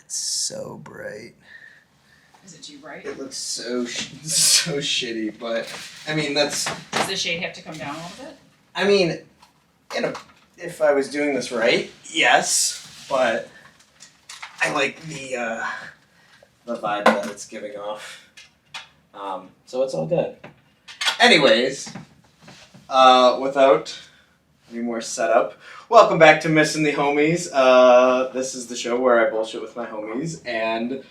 It's so bright. Is it too bright? It looks so shitty, but I mean that's. Does the shade have to come down a little bit? I mean, if I was doing this right, yes, but I like the vibe that it's giving off. So it's all good. Anyways, without any more setup, welcome back to Missing the Homies. This is the show where I bullshit with my homies, and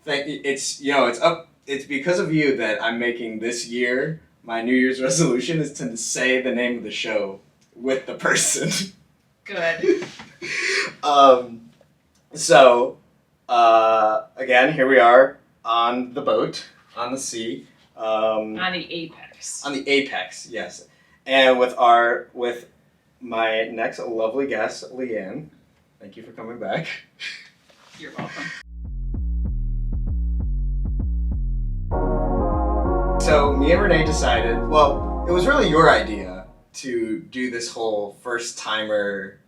it's because of you that I'm making this year. My New Year's resolution is to say the name of the show with the person. Good. So, again, here we are on the boat, on the sea. On the apex. On the apex, yes. And with my next lovely guest, Leanne. Thank you for coming back. You're welcome. So me and Renee decided, well, it was really your idea to do this whole first timer,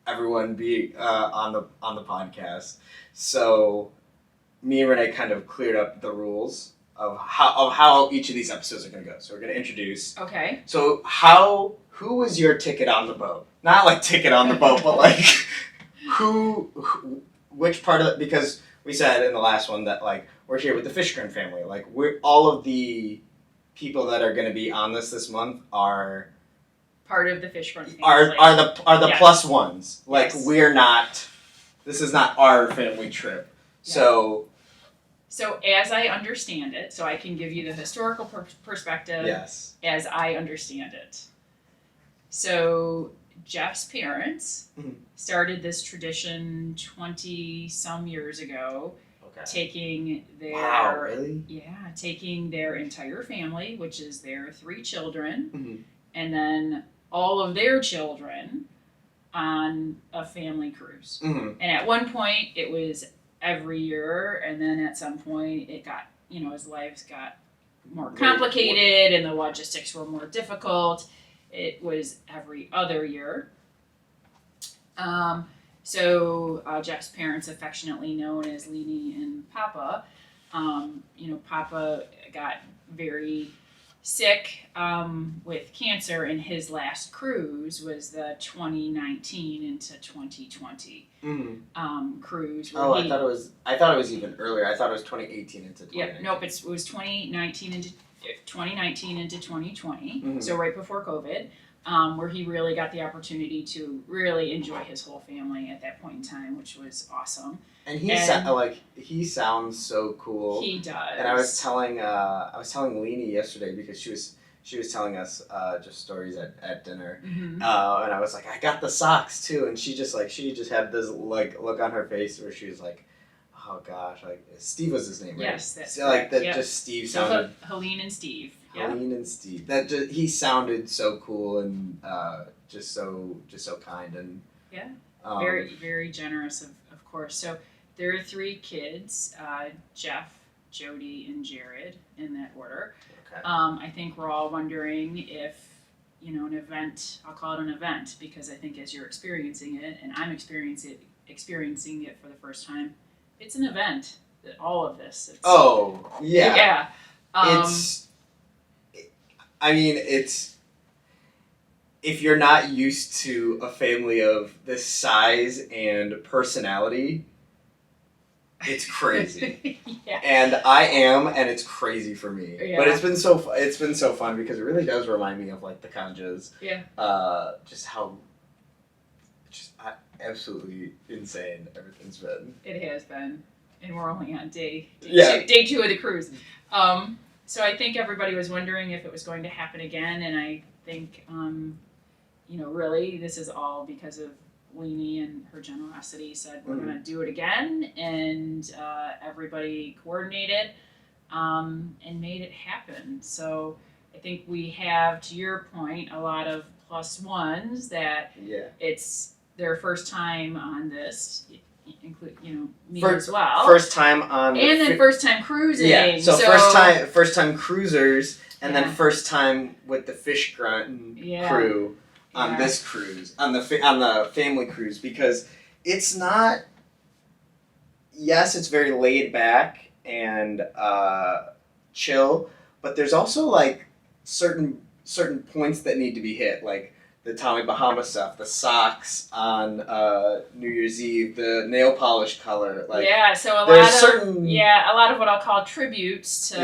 everyone be on the podcast. So me and Renee kind of cleared up the rules of how each of these episodes are going to go. So we're going to introduce. Okay. So who was your ticket on the boat? Not like ticket on the boat, but like which part of it? Because we said in the last one that like we're here with the Fishgren family. Like all of the people that are going to be on this month are part of the Fishgren family. Are the yes. plus ones. Like yes. we're not. This is not our family trip. Yeah. So as I understand it, so I can give you the historical perspective. Yes. As I understand it. So Jeff's parents started this tradition 20-some years ago, taking their taking their entire family, which is their 3 children, and then all of their children on a family cruise. And at one point it was every year, and then at some point it got, as lives got more complicated and the logistics were more difficult, it was every other year. So Jeff's parents, affectionately known as Leanie and Papa, Papa got very sick with cancer, and his last cruise was the 2019 into 2020 cruise. I thought it was even earlier. I thought it was 2018 into 2019. Yeah, nope. It was 2019 into 2020. So right before COVID. Where he really got the opportunity to really enjoy his whole family at that point in time, which was awesome. And he sounds so cool. He does. And I was telling Leanie yesterday because she was telling us just stories at dinner, and I was like, I got the socks too, and she just had this like look on her face where she was like, oh gosh, like Steve was his name, right? Yes, that's so, like that. Yep. Just Steve sounded. Helene and Steve. Helene and Steve. He sounded so cool and just so kind and very very generous of course. So there are 3 kids: Jeff, Jody, and Jared in that order. Okay. I think we're all wondering if an event. I'll call it an event because I think as you're experiencing it and I'm experiencing it for the first time, it's an event. All of this. Yeah. It's if you're not used to a family of this size and personality, it's crazy. Yeah. And I am, and it's crazy for me. Yeah. But it's been so fun because it really does remind me of like the Conjas. Yeah. Absolutely insane everything's been. It has been, and we're only on day 2 of the cruise. So I think everybody was wondering if it was going to happen again, and I think, really this is all because of Leanie and her generosity. Said we're going to do it again, and everybody coordinated and made it happen. So I think we have, to your point, a lot of plus ones that it's their first time on this. Include me as well. First time on and then first time cruising. Yeah, so first time cruisers, and then first time with the Fishgren crew on this cruise, on the family cruise, because it's not. yes, it's very laid back and chill, but there's also like certain points that need to be hit, like the Tommy Bahama stuff, the socks on New Year's Eve, the nail polish color. Like, yeah, so a lot of what I'll call tributes to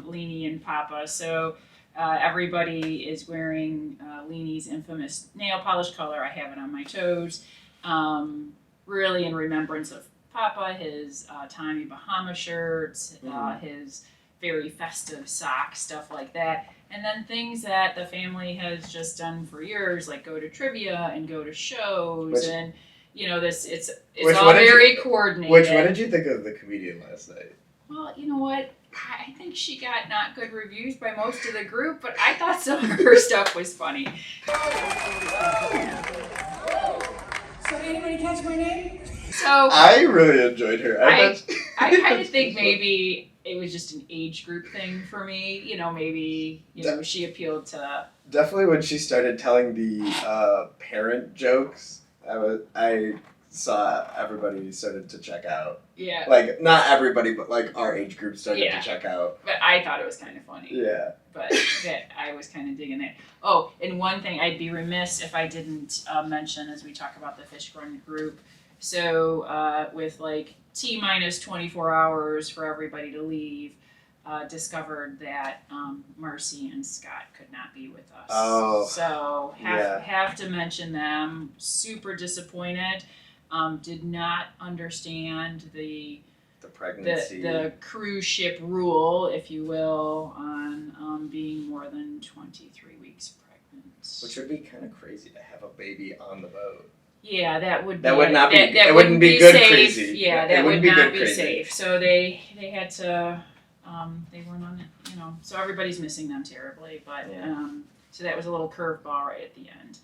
Leanie and Papa. So everybody is wearing Leanie's infamous nail polish color. I have it on my toes, really in remembrance of Papa, his Tommy Bahama shirts, his very festive socks, stuff like that. And then things that the family has just done for years, like go to trivia and go to shows, and it's all very coordinated. What did you think of the comedian last night? Well, you know what? I think she got not good reviews by most of the group, but I thought some of her stuff was funny. So did anybody catch my name? So I really enjoyed her. I kind of think maybe it was just an age group thing for me. Maybe she appealed to. Definitely when she started telling the parent jokes, I saw everybody started to check out. Yeah. Like, not everybody, but like our age group started to check out. But I thought it was kind of funny. Yeah. But I was kind of digging it. Oh, and one thing I'd be remiss if I didn't mention as we talk about the Fishgren group. So with like T-minus 24 hours for everybody to leave, discovered that Marcy and Scott could not be with us. Oh. So have to mention them. Super disappointed. Did not understand the pregnancy, the cruise ship rule, if you will, on being more than 23 weeks pregnant. Which would be kind of crazy to have a baby on the boat. Yeah, that would not be. It wouldn't be good safe. crazy. Yeah, that would not be safe. So they had to. They weren't on it, So everybody's missing them terribly, but so that was a little curveball right at the end.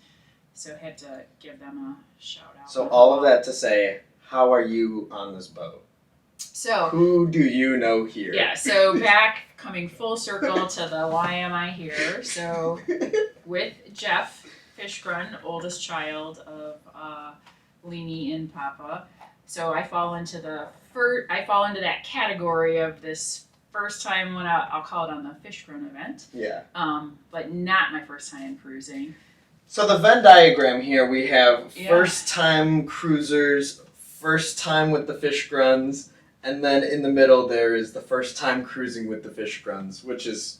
So I had to give them a shout out. So all of that to say, how are you on this boat? So who do you know here? Yeah, so coming full circle to the why am I here? So with Jeff Fishgren, oldest child of Leanie and Papa. So I fall into that category of this first time when I'll call it on the Fishgren event. Yeah. But not my first time cruising. So the Venn diagram here, we have first time cruisers, first time with the Fishgrens, and then in the middle there is the first time cruising with the Fishgrens, which is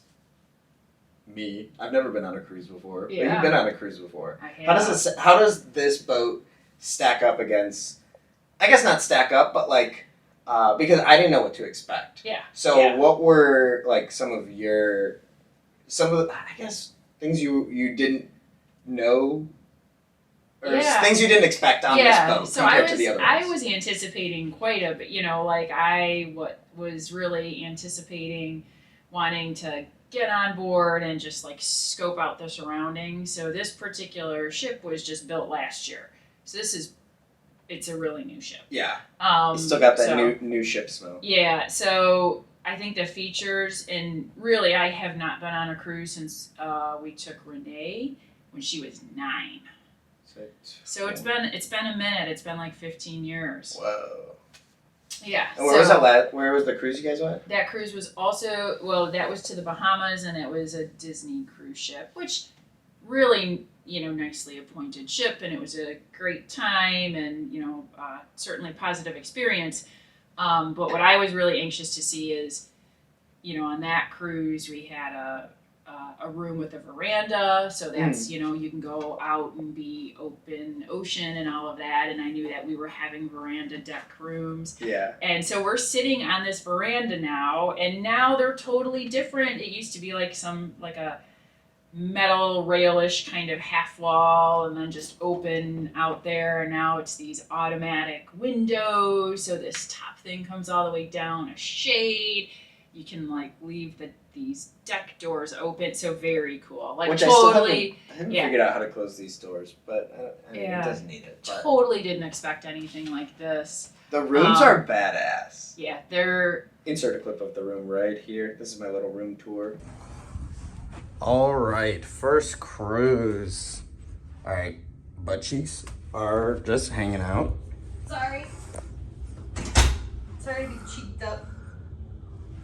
me. I've never been on a cruise before. Yeah. But you've been on a cruise before. I have. How does this boat stack up against, I guess not stack up, but like, because I didn't know what to expect. Yeah. So what were like some of the, I guess, things you didn't know, or things you didn't expect on this boat compared to the other ones? I was anticipating quite a bit, I was really anticipating wanting to get on board and just like scope out the surroundings. So this particular ship was just built last year. So it's a really new ship. Yeah. It's still got that new ship smell. Yeah, so I think the features, and really I have not been on a cruise since we took Renee when she was 9. So it's been a minute. It's been like 15 years. Whoa. Yeah. And where was that? Where was the cruise you guys went? That cruise was also that was to the Bahamas, and it was a Disney cruise ship, which really nicely appointed ship, and it was a great time, and certainly positive experience. But what I was really anxious to see is, on that cruise we had a room with a veranda, so that's you can go out and be open ocean and all of that, and I knew that we were having veranda deck rooms. Yeah. And so we're sitting on this veranda now, and now they're totally different. It used to be like a metal railish kind of half wall and then just open out there, and now it's these automatic windows, so this top thing comes all the way down a shade. You can like leave these deck doors open, so very cool. Like, which totally, I haven't figured out how to close these doors, but it doesn't need it. But totally didn't expect anything like this. The rooms are badass. Yeah, they're. Insert a clip of the room right here. This is my little room tour. All right, first cruise. All right, butt cheeks are just hanging out. Sorry.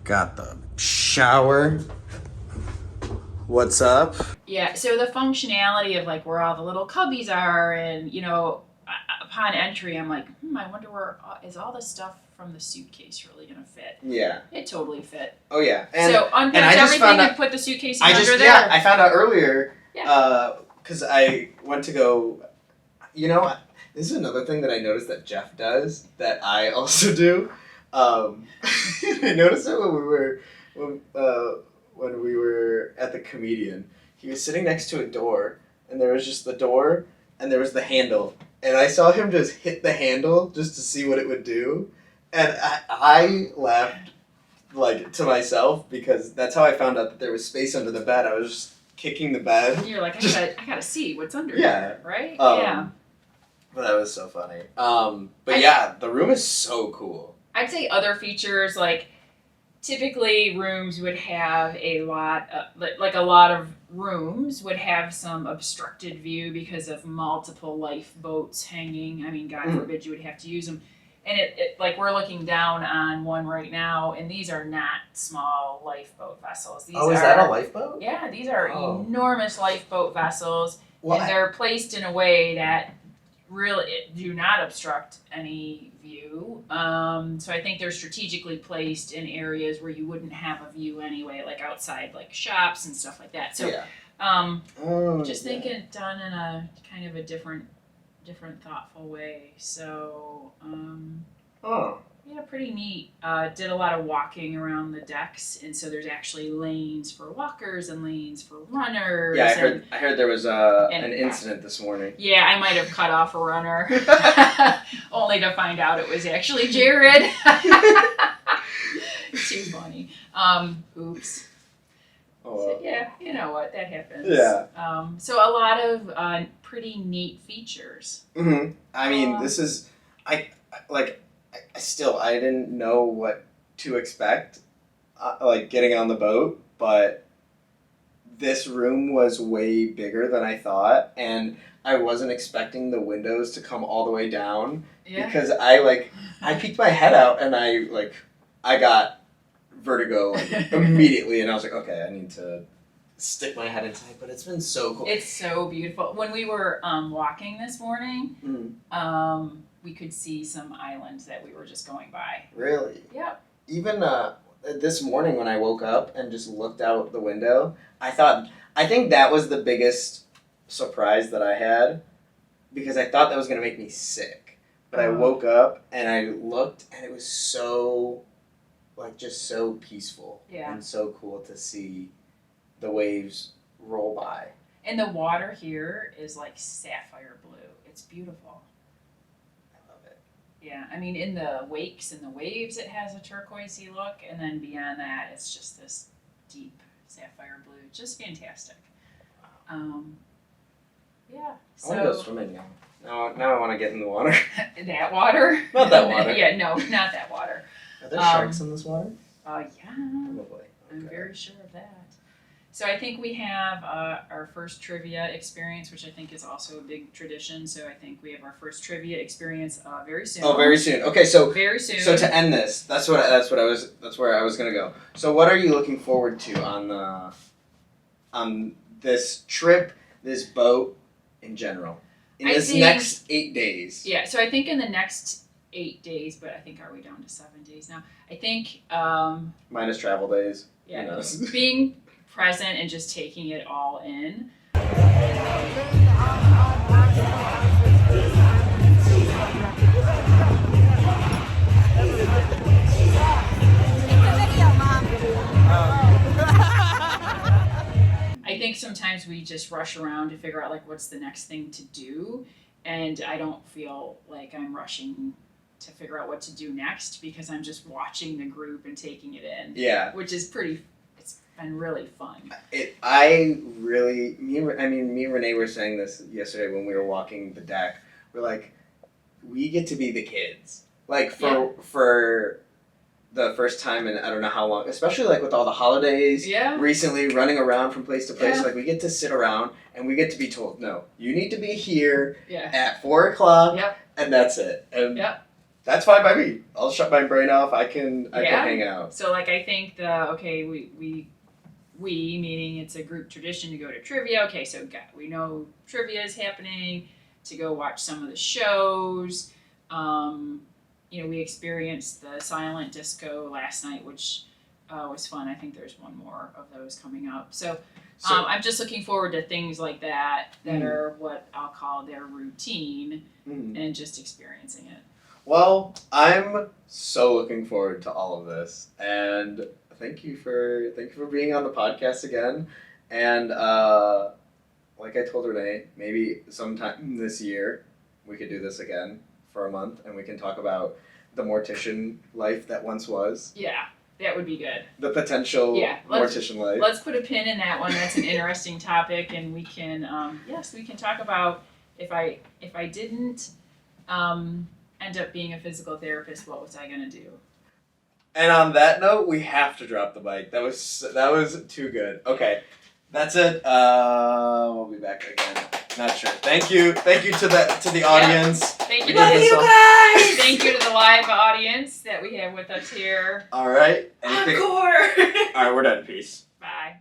got the shower. What's up? Yeah, so the functionality of like where all the little cubbies are, and you know, upon entry, I'm like, I wonder where is all the stuff from the suitcase really gonna fit? Yeah. It totally fit. Oh yeah. So unpacked everything and put the suitcase under there. Yeah, I found out earlier. Yeah. Because I went to go. You know, this is another thing that I noticed that Jeff does that I also do. I noticed it when we were at the Comedian. He was sitting next to a door, and there was just the door, and there was the handle, and I saw him just hit the handle just to see what it would do, and I laughed like to myself because that's how I found out that there was space under the bed. I was just kicking the bed. You're like, I gotta see what's under Yeah. here, right? Yeah. But that was so funny. But yeah, the room is so cool. I'd say other features like typically rooms would have a lot of rooms would have some obstructed view because of multiple lifeboats hanging. I mean, God forbid you would have to use them. And it like we're looking down on one right now, and these are not small lifeboat vessels. These is that a lifeboat? Yeah, these are enormous lifeboat vessels, Well, and they're placed in a way that really do not obstruct any view. So I think they're strategically placed in areas where you wouldn't have a view anyway, like outside, like shops and stuff like that. So, just think it done in a kind of a different, thoughtful way. So, yeah, pretty neat. Did a lot of walking around the decks, and so there's actually lanes for walkers and lanes for runners. Yeah, I heard there was an incident this morning. Yeah, I might have cut off a runner, only to find out it was actually Jared. Too funny. Oops. So, yeah, you know what, that happens. Yeah. So a lot of pretty neat features. Mm-hmm. I mean, this is, I didn't know what to expect, like getting on the boat, but this room was way bigger than I thought, and I wasn't expecting the windows to come all the way down because I peeked my head out and I got vertigo immediately, and I was like, okay, I need to stick my head inside, but it's been so cool. It's so beautiful. When we were walking this morning, we could see some islands that we were just going by. Really? Yep. Even this morning when I woke up and just looked out the window, I think that was the biggest surprise that I had, because I thought that was going to make me sick. But I woke up and I looked, and it was so, just so peaceful. Yeah. And so cool to see the waves roll by. And the water here is like sapphire blue. It's beautiful. I love it. Yeah, I mean, in the wakes and the waves, it has a turquoisey look, and then beyond that, it's just this deep sapphire blue. Just fantastic. Yeah. So I want to go swimming now. Now I want to get in the water. That water? Not that water. Yeah, no, not that water. Are there sharks in this water? Yeah. Probably. I'm very sure of that. So I think we have our first trivia experience, which I think is also a big tradition. So I think we have our first trivia experience very soon. Oh, very soon. Okay, so very soon. So to end this, that's where I was gonna go. So what are you looking forward to on this trip, this boat in general, in this next 8 days? Yeah. So I think in the next 8 days, but I think are we down to 7 days now? I think minus travel days. Yeah. Who knows? Being present and just taking it all in. I think sometimes we just rush around to figure out what's the next thing to do, and I don't feel like I'm rushing to figure out what to do next because I'm just watching the group and taking it in. Yeah. Which is it's been really fun. Me and Renee were saying this yesterday when we were walking the deck. We're like, we get to be the kids. For the first time in I don't know how long, especially with all the holidays recently running around from place to place, we get to sit around and we get to be told, no, you need to be here at 4:00 and that's it. And That's fine by me. I'll shut my brain off. I can hang out. So like I think we meaning it's a group tradition to go to trivia. Okay, so we know trivia is happening, to go watch some of the shows. We experienced the silent disco last night, which was fun. I think there's one more of those coming up. So I'm just looking forward to things like that are what I'll call their routine and just experiencing it. Well, I'm so looking forward to all of this, and thank you for being on the podcast again. And like I told Renee, maybe sometime this year we could do this again for a month, and we can talk about the mortician life that once was. Yeah, that would be good. The potential mortician life. Let's put a pin in that one. That's an interesting topic, and we can we can talk about if I didn't end up being a physical therapist, what was I gonna do? And on that note, we have to drop the mic. That was too good. Okay, that's it. We'll be back again. Not sure. Thank you to the audience. Thank you. Love you guys. Thank you to the live audience that we have with us here. All right. Encore. All right, we're done. Peace. Bye.